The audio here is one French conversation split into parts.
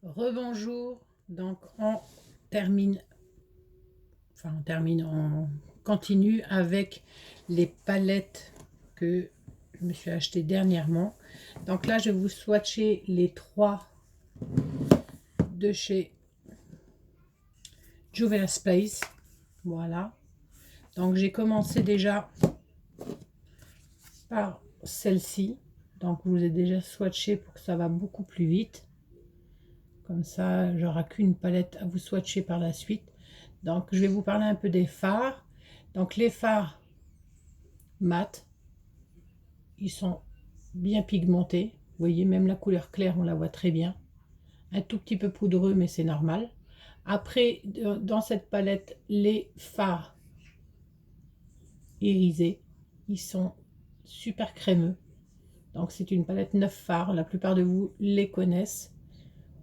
Rebonjour, donc termine, on continue avec les palettes que je me suis acheté dernièrement. Donc là, je vais vous swatcher les trois de chez Juvia's Place. Voilà. Donc j'ai commencé déjà par celle-ci. Donc je vous ai déjà swatché pour que ça va beaucoup plus vite. Comme ça, j'aurai qu'une palette à vous swatcher par la suite. Donc je vais vous parler un peu des fards. Donc les fards mat, ils sont bien pigmentés. Vous voyez, même la couleur claire, on la voit très bien. Un tout petit peu poudreux, mais c'est normal. Après, dans cette palette, les fards irisés, ils sont super crémeux. Donc c'est une palette 9 fards. La plupart de vous les connaissent.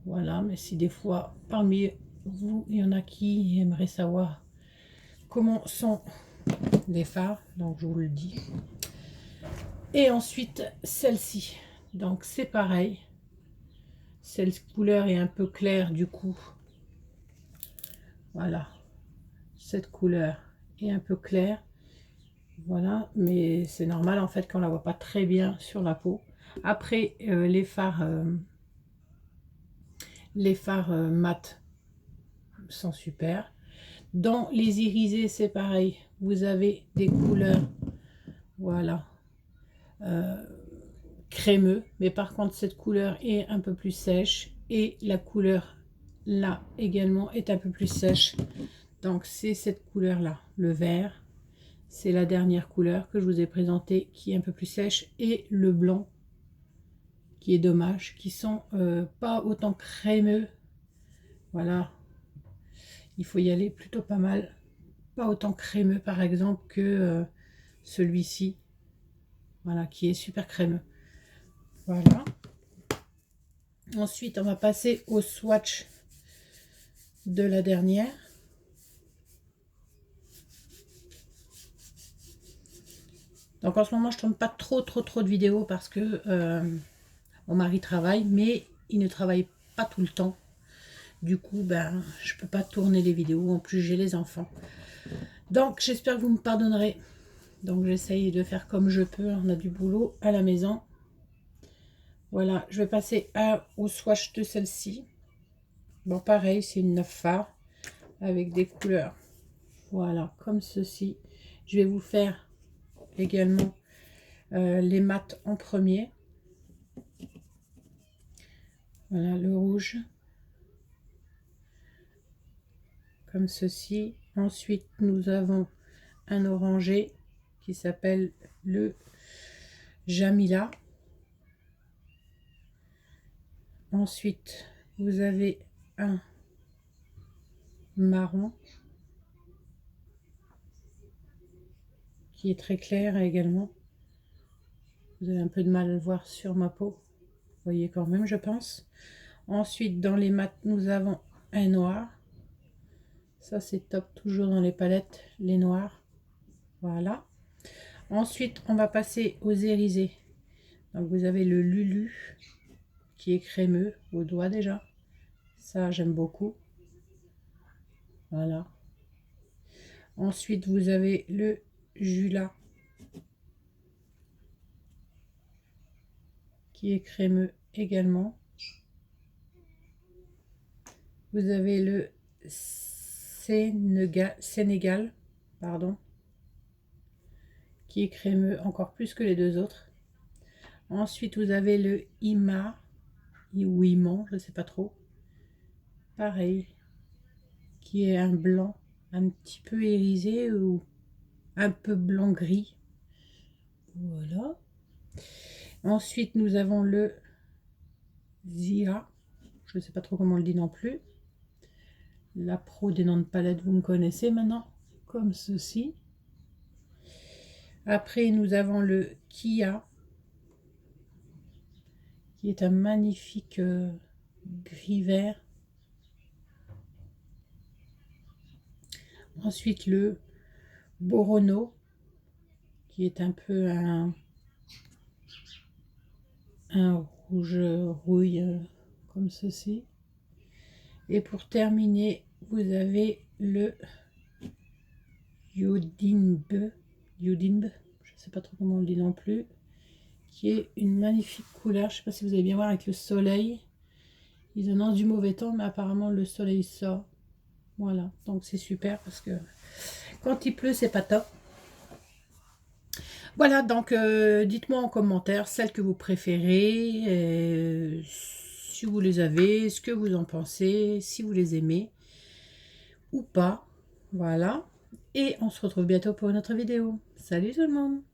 Voilà, mais si des fois, parmi vous, il y en a qui aimeraient savoir comment sont les fards, donc je vous le dis. Et ensuite, celle-ci. Donc c'est pareil. Cette couleur est un peu claire du coup. Voilà. Cette couleur est un peu claire. Voilà. Mais c'est normal en fait qu'on la voit pas très bien sur la peau. Après, les fards mat sont super. Dans les irisés, c'est pareil. Vous avez des couleurs, voilà, crémeux. Mais par contre, cette couleur est un peu plus sèche. Et la couleur là également est un peu plus sèche. Donc c'est cette couleur là, le vert. C'est la dernière couleur que je vous ai présentée qui est un peu plus sèche. Et le blanc qui est dommage, qui sont pas autant crémeux. Voilà, il faut y aller plutôt pas mal. Pas autant crémeux par exemple que celui-ci. Voilà, qui est super crémeux. Voilà. Ensuite, on va passer au swatch de la dernière. Donc en ce moment, je tourne pas trop de vidéos parce que mon mari travaille, mais il ne travaille pas tout le temps. Du coup, ben, je peux pas tourner les vidéos. En plus, j'ai les enfants. Donc, j'espère que vous me pardonnerez. Donc, j'essaye de faire comme je peux. On a du boulot à la maison. Voilà, je vais passer au swatch de celle-ci. Bon, pareil, c'est une 9 phare avec des couleurs. Voilà, comme ceci. Je vais vous faire également les mats en premier. Voilà, le rouge. Comme ceci. Ensuite, nous avons un orangé qui s'appelle le Jamila. Ensuite, vous avez un marron qui est très clair également. Vous avez un peu de mal à le voir sur ma peau. Vous voyez quand même, je pense. Ensuite, dans les mats, nous avons un noir. Ça, c'est top, toujours dans les palettes, les noirs. Voilà. Ensuite, on va passer aux irisés. Donc, vous avez le Lulu qui est crémeux au doigt déjà. Ça, j'aime beaucoup. Voilà. Ensuite, vous avez le Jula qui est crémeux également. Vous avez le Sénégal, pardon, qui est crémeux encore plus que les deux autres. Ensuite, vous avez le Ima, ou Iman, je ne sais pas trop. Pareil, qui est un blanc un petit peu irisé ou un peu blanc-gris. Voilà. Ensuite, nous avons le Zia. Je ne sais pas trop comment on le dit non plus. La pro des noms de palette, vous me connaissez maintenant, comme ceci. Après, nous avons le Kia, qui est un magnifique gris-vert. Ensuite, le Borono, qui est un peu un rouge rouille, comme ceci. Et pour terminer, vous avez le Yodinbe, Yodinbe, je ne sais pas trop comment on le dit non plus, qui est une magnifique couleur. Je ne sais pas si vous allez bien voir avec le soleil. Ils annoncent du mauvais temps, mais apparemment le soleil sort. Voilà, donc c'est super parce que quand il pleut, c'est pas top. Voilà, donc dites-moi en commentaire celles que vous préférez, si vous les avez, ce que vous en pensez, si vous les aimez ou pas. Voilà, et on se retrouve bientôt pour une autre vidéo. Salut tout le monde!